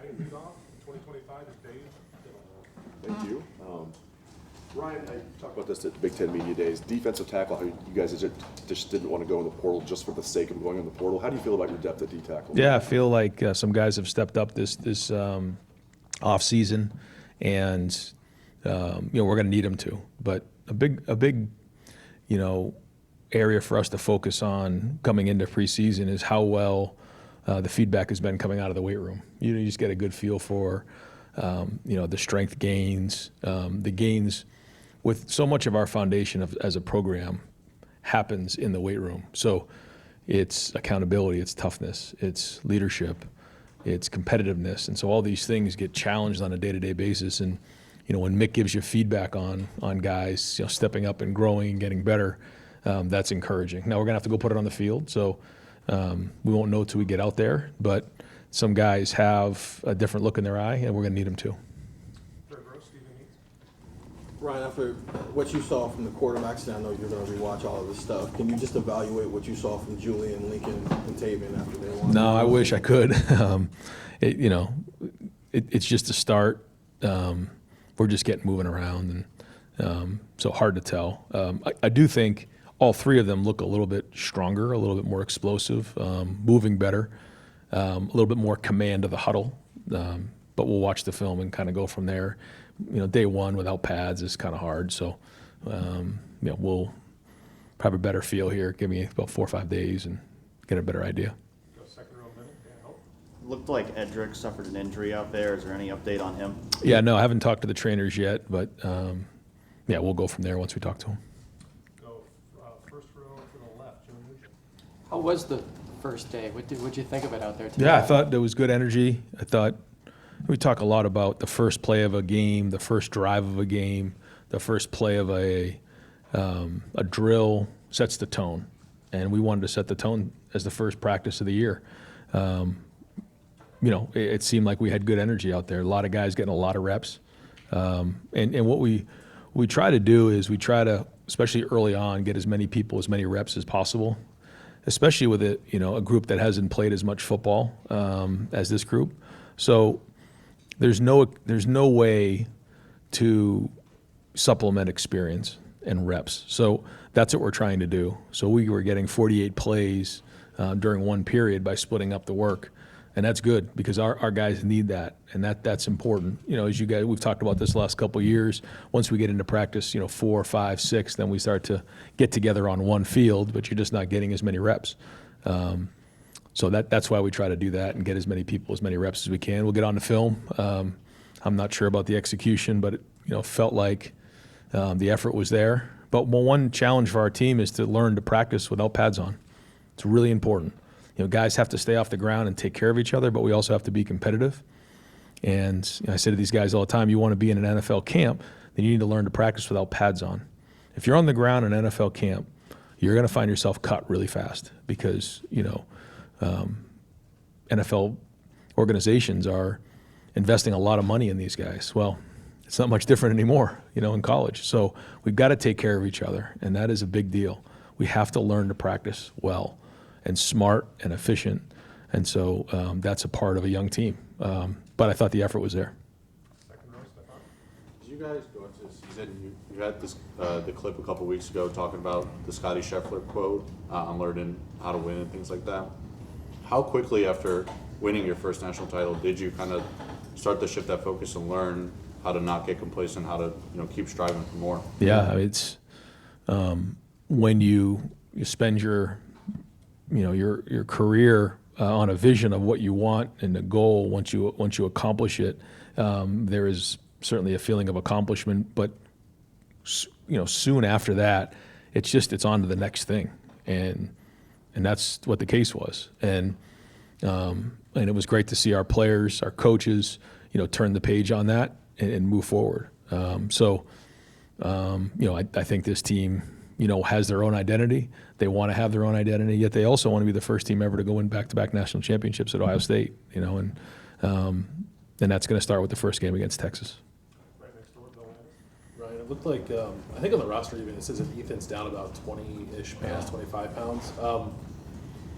batting leadoff in 2025 is Dave. Thank you. Ryan, I talked about this at Big Ten Media Days. Defensive tackle, how you guys just didn't want to go in the portal just for the sake of going in the portal. How do you feel about your depth at D tackle? Yeah, I feel like some guys have stepped up this off season, and we're going to need them to. But a big area for us to focus on coming into preseason is how well the feedback has been coming out of the weight room. You just get a good feel for the strength gains, the gains. With so much of our foundation as a program happens in the weight room. So it's accountability, it's toughness, it's leadership, it's competitiveness. And so all these things get challenged on a day-to-day basis. And, when Mick gives you feedback on guys, stepping up and growing and getting better, that's encouraging. Now we're gonna have to go put it on the field. So we won't know till we get out there, but some guys have a different look in their eye and we're gonna need them to. Ryan, after what you saw from the quarterbacks, and I know you're going to rewatch all of this stuff, can you just evaluate what you saw from Julian, Lincoln, and Tavian after they won? No, I wish I could. It's just a start. We're just getting moving around, and so hard to tell. I do think all three of them look a little bit stronger, a little bit more explosive, moving better, a little bit more command of the huddle. But we'll watch the film and kind of go from there. Day one without pads is kind of hard. So, we'll have a better feel here. Give me about 4 or 5 days and get a better idea. Second row minute, Dan Hope. Looked like Edric suffered an injury out there. Is there any update on him? Yeah, no, I haven't talked to the trainers yet, but we'll go from there once we talk to him. Go first row to the left, Jim Nugent. How was the first day? What'd you think of it out there today? Yeah, I thought there was good energy. I thought we talk a lot about the first play of a game, the first drive of a game, the first play of a drill sets the tone, and we wanted to set the tone as the first practice of the year. It seemed like we had good energy out there. A lot of guys getting a lot of reps, and what we try to do is we try to, especially early on, get as many people as many reps as possible, especially with a group that hasn't played as much football as this group. So there's no way to supplement experience and reps. So that's what we're trying to do. So we were getting 48 plays during one period by splitting up the work. And that's good because our guys need that, and that's important. As you guys, we've talked about this the last couple of years. Once we get into practice, 4, 5, 6, then we start to get together on one field, but you're just not getting as many reps. So that's why we try to do that and get as many people, as many reps as we can. We'll get on the film. I'm not sure about the execution, but it felt like the effort was there. But one challenge for our team is to learn to practice without pads on. It's really important. Guys have to stay off the ground and take care of each other, but we also have to be competitive. And I say to these guys all the time, you want to be in an NFL camp, then you need to learn to practice without pads on. If you're on the ground in an NFL camp, you're going to find yourself cut really fast because, NFL organizations are investing a lot of money in these guys. Well, it's not much different anymore, in college. So we've got to take care of each other, and that is a big deal. We have to learn to practice well and smart and efficient, and so that's a part of a young team. But I thought the effort was there. Second row, Stefan. As you guys go into the season, you had this the clip a couple weeks ago talking about the Scotty Scheffler quote on learning how to win and things like that. How quickly after winning your first national title did you kind of start to shift that focus and learn how to not get complacent, how to keep striving for more? Yeah, it's when you spend your career on a vision of what you want and the goal. Once you accomplish it, there is certainly a feeling of accomplishment. But soon after that, it's on to the next thing, and that's what the case was. And it was great to see our players, our coaches, turn the page on that and move forward. I think this team, has their own identity. They want to have their own identity, yet they also want to be the first team ever to go win back-to-back national championships at Ohio State. And that's going to start with the first game against Texas. Right next door, Bill Anderson. Ryan, it looked like, I think on the roster even, it says that Ethan's down about 20-ish pounds, 25 pounds.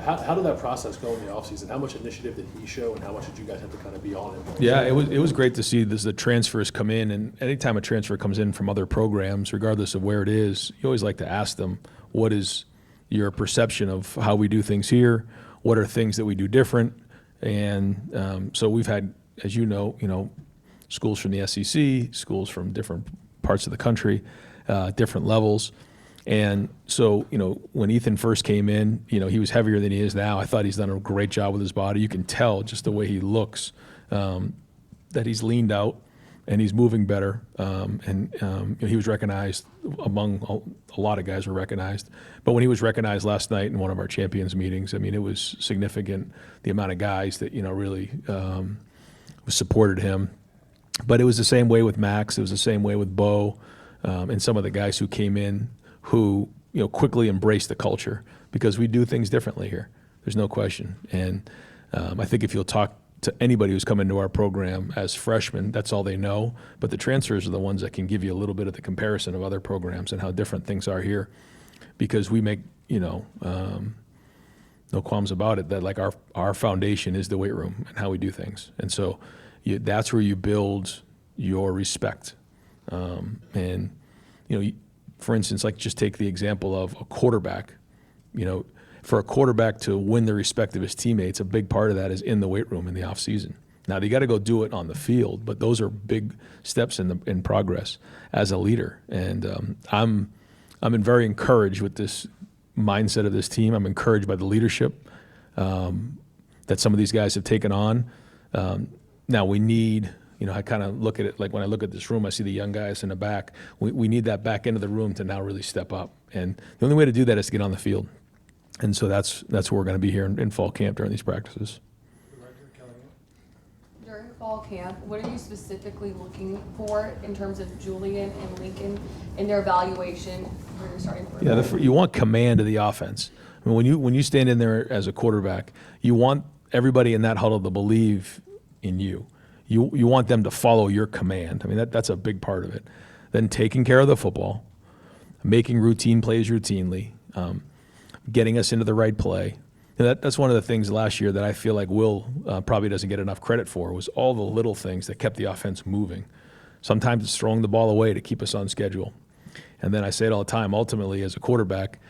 How did that process go in the offseason? How much initiative did he show, and how much did you guys have to kind of be on him? Yeah, it was great to see the transfers come in, and anytime a transfer comes in from other programs, regardless of where it is, you always like to ask them, what is your perception of how we do things here? What are things that we do different? And so we've had, as you know, schools from the SEC, schools from different parts of the country, different levels. And so, when Ethan first came in, he was heavier than he is now. I thought he's done a great job with his body. You can tell just the way he looks, that he's leaned out and he's moving better. He was recognized among a lot of guys were recognized. But when he was recognized last night in one of our champions meetings, I mean, it was significant, the amount of guys that, really supported him. But it was the same way with Max. It was the same way with Bo, and some of the guys who came in who quickly embraced the culture, because we do things differently here. There's no question. And I think if you'll talk to anybody who's come into our program as freshmen, that's all they know. But the transfers are the ones that can give you a little bit of the comparison of other programs and how different things are here, because we make no qualms about it that like our foundation is the weight room and how we do things. And so that's where you build your respect. For instance, like just take the example of a quarterback. For a quarterback to win the respect of his teammates, a big part of that is in the weight room in the off season. Now you got to go do it on the field, but those are big steps in progress as a leader. And I'm very encouraged with this mindset of this team. I'm encouraged by the leadership that some of these guys have taken on. Now we need. I kind of look at it like when I look at this room, I see the young guys in the back. We need that back end of the room to now really step up. And the only way to do that is to get on the field. And so that's where we're going to be here in fall camp during these practices. During fall camp, what are you specifically looking for in terms of Julian and Lincoln in their evaluation for your starting quarterback? Yeah, you want command of the offense. I mean, when you stand in there as a quarterback, you want everybody in that huddle to believe in you. You want them to follow your command. I mean, that's a big part of it. Then taking care of the football, making routine plays routinely, getting us into the right play. That's one of the things last year that I feel like Will probably doesn't get enough credit for, was all the little things that kept the offense moving. Sometimes it's throwing the ball away to keep us on schedule. And then I say it all the time, ultimately as a quarterback,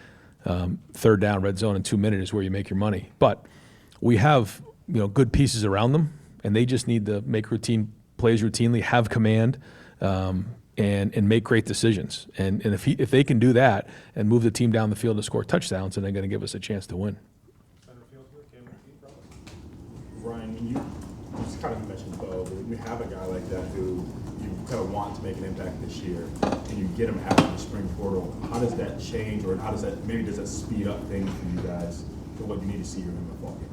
third down, red zone, and 2 minutes is where you make your money. But we have good pieces around them, and they just need to make routine plays routinely, have command, and make great decisions. And if they can do that and move the team down the field to score touchdowns, then they're going to give us a chance to win. Ryan, you just kind of mentioned Bo, but you have a guy like that who you kind of want to make an impact this year, and you get him after the spring portal. How does that change, or does that speed up things for you guys for what you need to see in the fall game?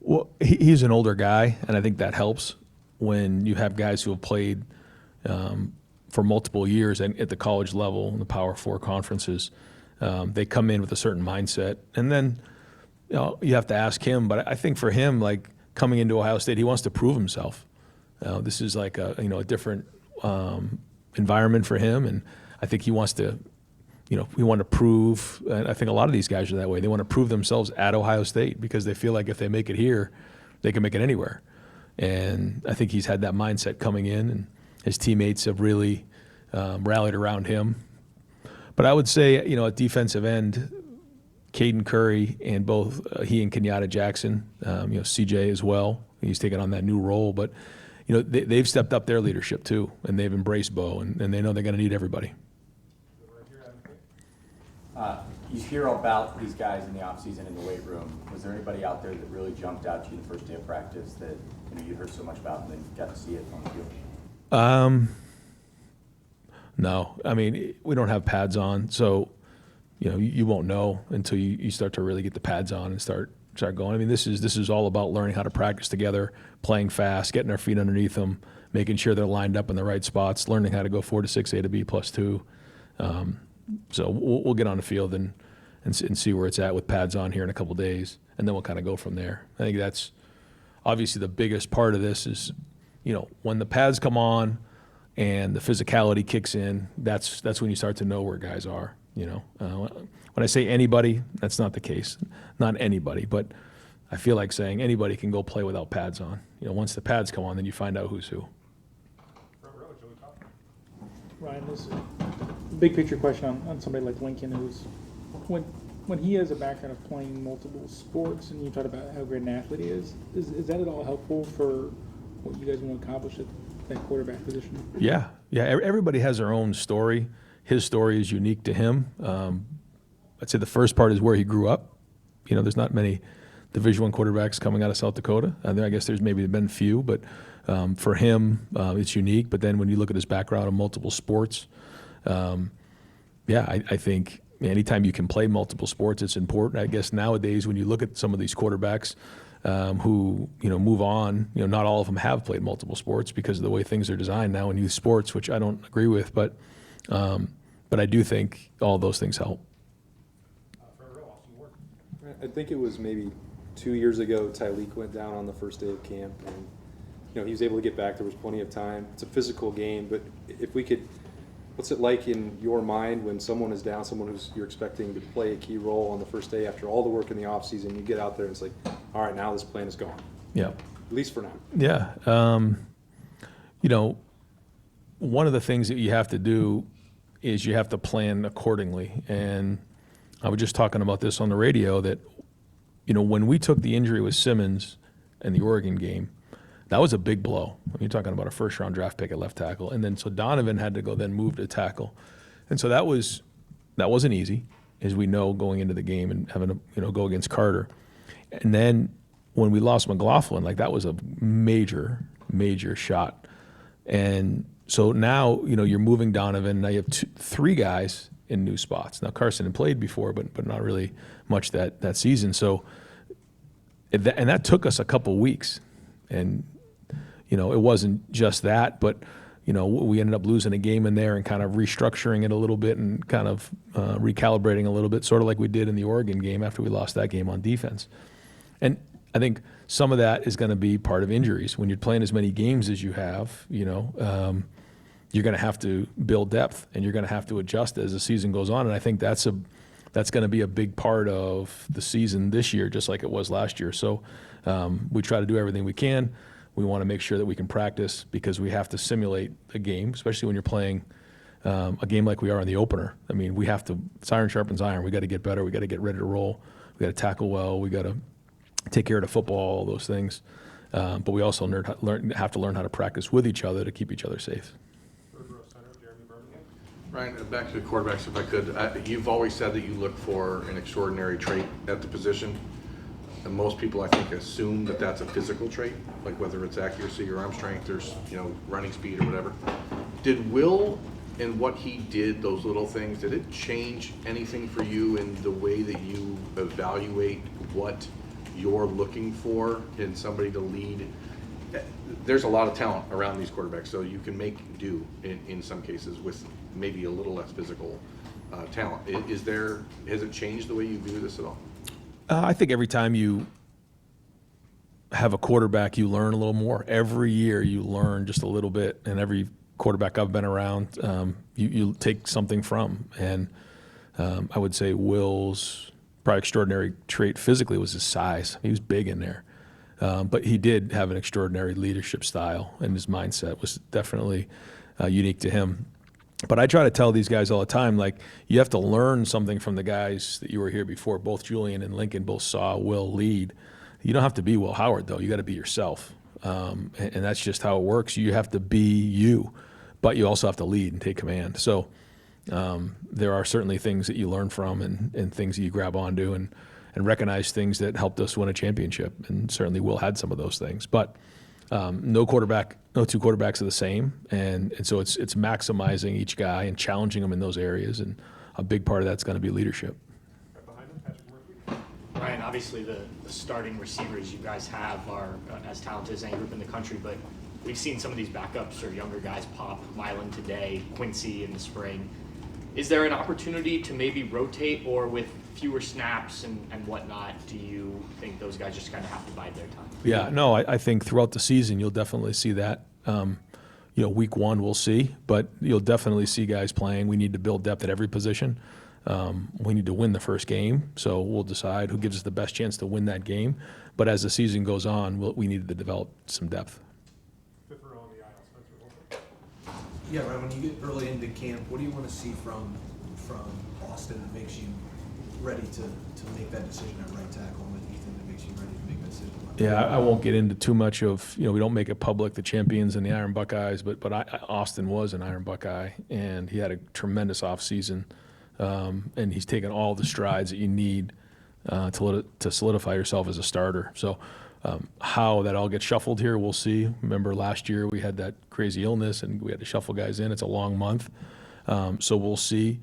Well, he's an older guy, and I think that helps when you have guys who have played for multiple years at the college level in the Power 4 conferences. They come in with a certain mindset, and then you have to ask him. But I think for him, like coming into Ohio State, he wants to prove himself. This is like a different environment for him, and I think he wants to. We want to prove, and I think a lot of these guys are that way. They want to prove themselves at Ohio State because they feel like if they make it here, they can make it anywhere. And I think he's had that mindset coming in, and his teammates have really rallied around him. But I would say, at defensive end, Caden Curry and both he and Kenyatta Jackson, CJ as well. He's taken on that new role, but they've stepped up their leadership too, and they've embraced Bo, and they know they're going to need everybody. You hear about these guys in the offseason in the weight room. Was there anybody out there that really jumped out to you the first day of practice that you heard so much about and then got to see it on the field? No. I mean, we don't have pads on, so you won't know until you start to really get the pads on and start going. I mean, this is all about learning how to practice together, playing fast, getting our feet underneath them, making sure they're lined up in the right spots, learning how to go 4 to 6A to B +2. So we'll get on the field and see where it's at with pads on here in a couple of days, and then we'll kind of go from there. I think that's obviously the biggest part of this is, when the pads come on and the physicality kicks in, that's when you start to know where guys are. You know, when I say anybody, that's not the case. Not anybody, but I feel like saying anybody can go play without pads on. You know, once the pads come on, then you find out who's who. Front row, Joey Top. Ryan, this is a big picture question on somebody like Lincoln, who's when he has a background of playing multiple sports, and you talk about how great an athlete he is that at all helpful for what you guys want to accomplish at that quarterback position? Yeah. Everybody has their own story. His story is unique to him. I'd say the first part is where he grew up. You know, there's not many Division I quarterbacks coming out of South Dakota. I guess there's maybe been few, but for him, it's unique. But then when you look at his background in multiple sports, I think anytime you can play multiple sports, it's important. I guess nowadays when you look at some of these quarterbacks who, you know, move on, you know, not all of them have played multiple sports because of the way things are designed now in youth sports, which I don't agree with. But I do think all those things help. Front row, Austin Ward. I think it was maybe 2 years ago, Tyleek went down on the first day of camp, and you know he was able to get back. There was plenty of time. It's a physical game, but if we could, what's it like in your mind when someone is down, someone who's you're expecting to play a key role on the first day after all the work in the off season? You get out there and it's like, all right, now this plan is gone. Yeah. At least for now. Yeah. You know, one of the things that you have to do is you have to plan accordingly. And I was just talking about this on the radio that, you know, when we took the injury with Simmons in the Oregon game, that was a big blow. You're talking about a first-round draft pick at left tackle. And then so Donovan had to go then move to tackle. And so that wasn't easy, as we know, going into the game and having to, you know, go against Carter. And then when we lost McLaughlin, like that was a major, major shot. And so now, you know, you're moving Donovan. Now you have three guys in new spots. Now Carson had played before, but not really much that season. So, and that took us a couple weeks. And, you know, it wasn't just that, but, you know, we ended up losing a game in there and kind of restructuring it a little bit and kind of recalibrating a little bit, sort of like we did in the Oregon game after we lost that game on defense. And I think some of that is going to be part of injuries. When you're playing as many games as you have, you know, you're going to have to build depth and you're going to have to adjust as the season goes on. And I think that's going to be a big part of the season this year, just like it was last year. So we try to do everything we can. We want to make sure that we can practice because we have to simulate a game, especially when you're playing a game like we are in the opener. I mean, we have to, iron sharpens iron. We got to get better. We got to get ready to roll. We got to tackle well. We got to take care of the football, all those things. But we also have to learn how to practice with each other to keep each other safe. Third row center, Jeremy Birmingham. Ryan, back to the quarterbacks, if I could. You've always said that you look for an extraordinary trait at the position. And most people, I think, assume that that's a physical trait, like whether it's accuracy or arm strength or, you know, running speed or whatever. Did Will and what he did, those little things, did it change anything for you in the way that you evaluate what you're looking for in somebody to lead? There's a lot of talent around these quarterbacks, so you can make do in some cases with maybe a little less physical talent. Has it changed the way you view this at all? I think every time you have a quarterback, you learn a little more. Every year you learn just a little bit, and every quarterback I've been around, you take something from. And I would say Will's probably extraordinary trait physically was his size. He was big in there. But he did have an extraordinary leadership style, and his mindset was definitely unique to him. But I try to tell these guys all the time, like, you have to learn something from the guys that you were here before. Both Julian and Lincoln both saw Will lead. You don't have to be Will Howard, though. You got to be yourself. And that's just how it works. You have to be you, but you also have to lead and take command. So there are certainly things that you learn from and things that you grab onto and recognize things that helped us win a championship. And certainly Will had some of those things. But no two quarterbacks are the same, and so it's maximizing each guy and challenging them in those areas, and a big part of that's going to be leadership. Right behind him, Patrick Murphy. Ryan, obviously the starting receivers you guys have are as talented as any group in the country, but we've seen some of these backups or younger guys pop. Milan today, Quincy in the spring. Is there an opportunity to maybe rotate, or with fewer snaps and whatnot, do you think those guys just kind of have to bide their time? Yeah, no, I think throughout the season you'll definitely see that. Week one we'll see, but you'll definitely see guys playing. We need to build depth at every position. We need to win the first game, so we'll decide who gives us the best chance to win that game. But as the season goes on, we need to develop some depth. Fifth row on the aisle, Spencer Wilson. Yeah, right. When you get early into camp, what do you want to see from Austin that makes you ready to make that decision at right tackle, and with Ethan that makes you ready to make that decision? Yeah, I won't get into too much of, we don't make it public, the champions and the Iron Buckeyes, but Austin was an Iron Buckeye, and he had a tremendous offseason, and he's taken all the strides that you need to solidify yourself as a starter. So how that all gets shuffled here, we'll see. Remember last year we had that crazy illness, and we had to shuffle guys in. It's a long month, so we'll see.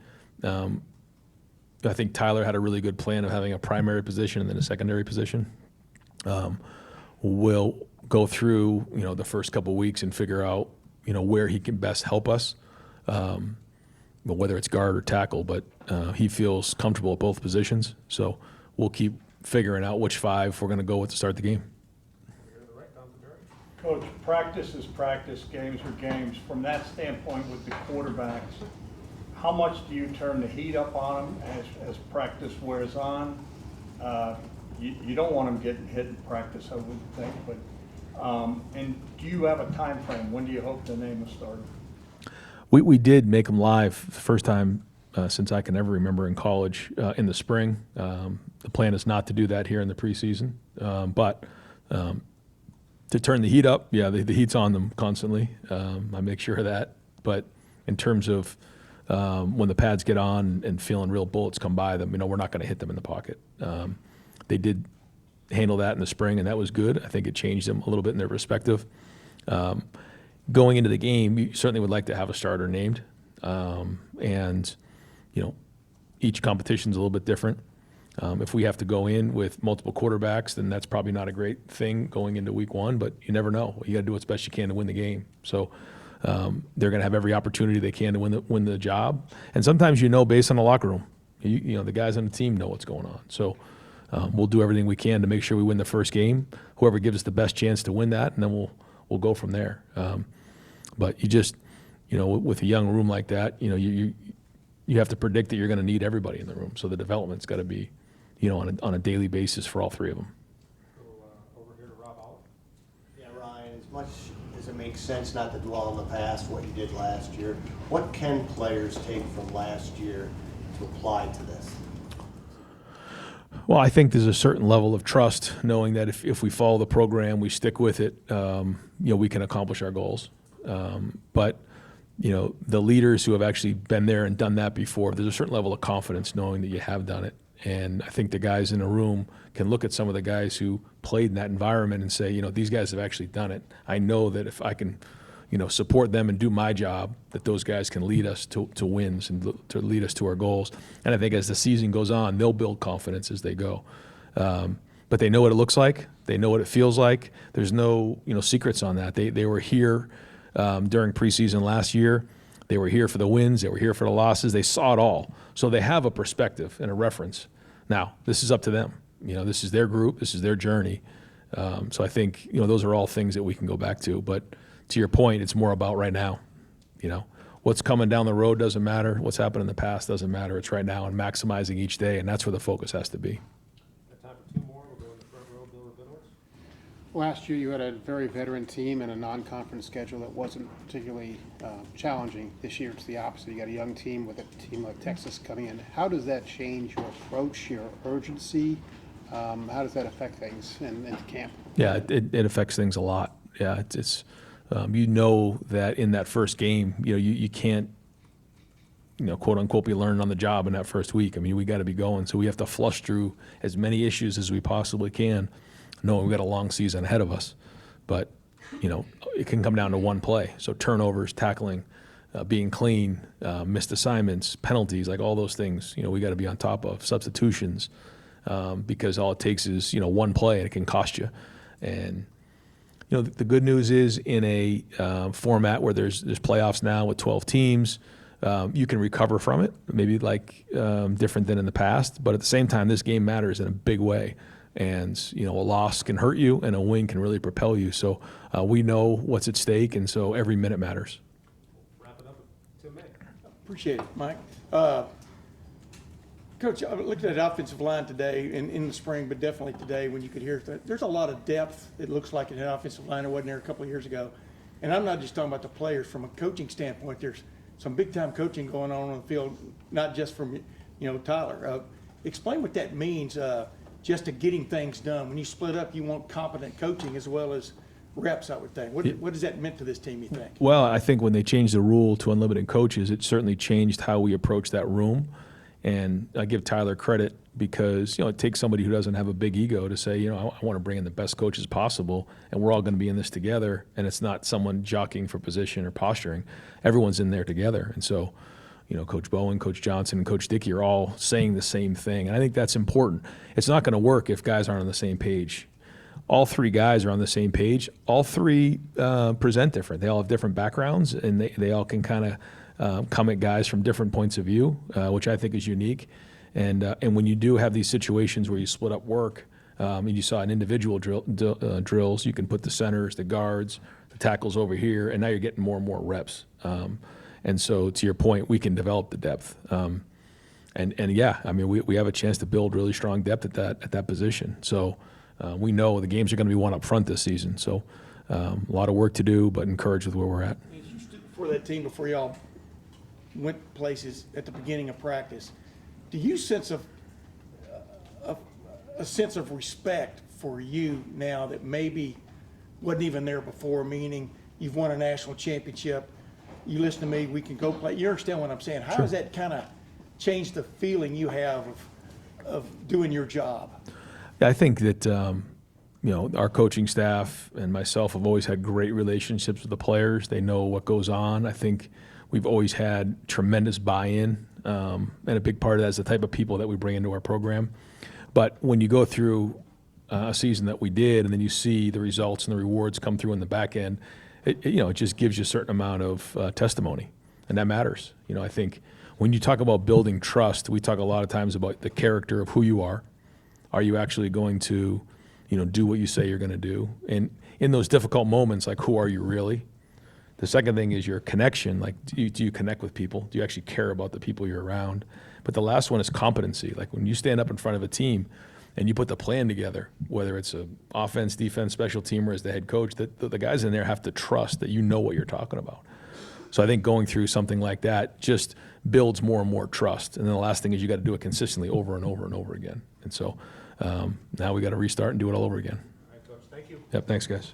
I think Tyler had a really good plan of having a primary position and then a secondary position. We'll go through, the first couple weeks and figure out, where he can best help us, whether it's guard or tackle. But he feels comfortable at both positions, so we'll keep figuring out which five we're going to go with to start the game. Coach, practice is practice, games are games. From that standpoint with the quarterbacks, how much do you turn the heat up on them as practice wears on? You don't want them getting hit in practice, I would think, but and do you have a time frame? When do you hope to name a starter? We did make them live the first time since I can ever remember in college in the spring. The plan is not to do that here in the preseason, but to turn the heat up, yeah, the heat's on them constantly. I make sure of that. But in terms of when the pads get on and feeling real bullets come by them, we're not going to hit them in the pocket. They did handle that in the spring, and that was good. I think it changed them a little bit in their perspective. Going into the game, you certainly would like to have a starter named. And, each competition's a little bit different. If we have to go in with multiple quarterbacks, then that's probably not a great thing going into week one, but you never know. You got to do what's best you can to win the game. So they're going to have every opportunity they can to win the job. And sometimes based on the locker room. The guys on the team know what's going on. So we'll do everything we can to make sure we win the first game. Whoever gives us the best chance to win that, and then we'll go from there. But you just, with a young room like that, you have to predict that you're going to need everybody in the room. So the development's got to be, on a daily basis for all three of them. Over here to Rob Olive. Yeah, Ryan, as much as it makes sense not to dwell on the past, what you did last year, what can players take from last year to apply to this? Well, I think there's a certain level of trust, knowing that if we follow the program, we stick with it, we can accomplish our goals. But the leaders who have actually been there and done that before, there's a certain level of confidence knowing that you have done it. And I think the guys in the room can look at some of the guys who played in that environment and say, these guys have actually done it. I know that if I can, support them and do my job, that those guys can lead us to wins and to lead us to our goals. And I think as the season goes on, they'll build confidence as they go. But they know what it looks like. They know what it feels like. There's no, secrets on that. They were here during preseason last year. They were here for the wins. They were here for the losses. They saw it all. So they have a perspective and a reference. Now, this is up to them. This is their group. This is their journey. So I think, those are all things that we can go back to. But to your point, it's more about right now. What's coming down the road doesn't matter. What's happened in the past doesn't matter. It's right now and maximizing each day, and that's where the focus has to be. Got time for two more. We'll go in the front row, Bill Rabinowitz. Last year, you had a very veteran team and a non-conference schedule that wasn't particularly challenging. This year, it's the opposite. You got a young team with a team like Texas coming in. How does that change your approach, your urgency? How does that affect things in camp? Yeah, it affects things a lot. Yeah, it's that in that first game, you can't, quote unquote, be learning on the job in that first week. I mean, we got to be going. So we have to flush through as many issues as we possibly can, knowing we've got a long season ahead of us. But, it can come down to one play. So turnovers, tackling, being clean, missed assignments, penalties, like all those things, we got to be on top of. Substitutions, because all it takes is, one play and it can cost you. And, the good news is in a format where there's playoffs now with 12 teams, you can recover from it, maybe different than in the past. But at the same time, this game matters in a big way. And, a loss can hurt you and a win can really propel you. So we know what's at stake, and so every minute matters. Wrap it up with Tim May. Appreciate it, Mike. Coach, I looked at the offensive line today, in the spring, but definitely today when you could hear that there's a lot of depth, it looks like, in the offensive line that wasn't there a couple of years ago. And I'm not just talking about the players. From a coaching standpoint, there's some big-time coaching going on the field, not just from, Tyler. Explain what that means just to getting things done. When you split up, you want competent coaching as well as reps, I would think. What does that mean to this team, you think? Well, I think when they changed the rule to unlimited coaches, it certainly changed how we approach that room. And I give Tyler credit because, it takes somebody who doesn't have a big ego to say, I want to bring in the best coaches possible, and we're all going to be in this together, and it's not someone jockeying for position or posturing. Everyone's in there together. And so, Coach Bowen, Coach Johnson, and Coach Dickey are all saying the same thing. And I think that's important. It's not going to work if guys aren't on the same page. All three guys are on the same page. All three present different. They all have different backgrounds, and they all can kind of come at guys from different points of view, which I think is unique. And when you do have these situations where you split up work, and you saw in individual drills, you can put the centers, the guards, the tackles over here, and now you're getting more and more reps. And so, to your point, we can develop the depth. We have a chance to build really strong depth at that position. So we know the games are going to be won up front this season. So a lot of work to do, but encouraged with where we're at. As you stood before that team, before y'all went places at the beginning of practice, do you sense a sense of respect for you now that maybe wasn't even there before? Meaning you've won a national championship. You listen to me, we can go play. You understand what I'm saying? How does that kind of change the feeling you have of doing your job? Yeah, I think that our coaching staff and myself have always had great relationships with the players. They know what goes on. I think we've always had tremendous buy-in, and a big part of that is the type of people that we bring into our program. But when you go through a season that we did, and then you see the results and the rewards come through in the back end, it just gives you a certain amount of testimony, and that matters. I think when you talk about building trust, we talk a lot of times about the character of who you are. Are you actually going to, do what you say you're going to do? And in those difficult moments, like, who are you really? The second thing is your connection. Like, do you connect with people? Do you actually care about the people you're around? But the last one is competency. Like, when you stand up in front of a team and you put the plan together, whether it's an offense, defense, special team, or as the head coach, the guys in there have to trust that you know what you're talking about. So I think going through something like that just builds more and more trust. And then the last thing is you got to do it consistently over and over and over again. And so now we got to restart and do it all over again. All right, Coach, thank you. Yep, thanks, guys.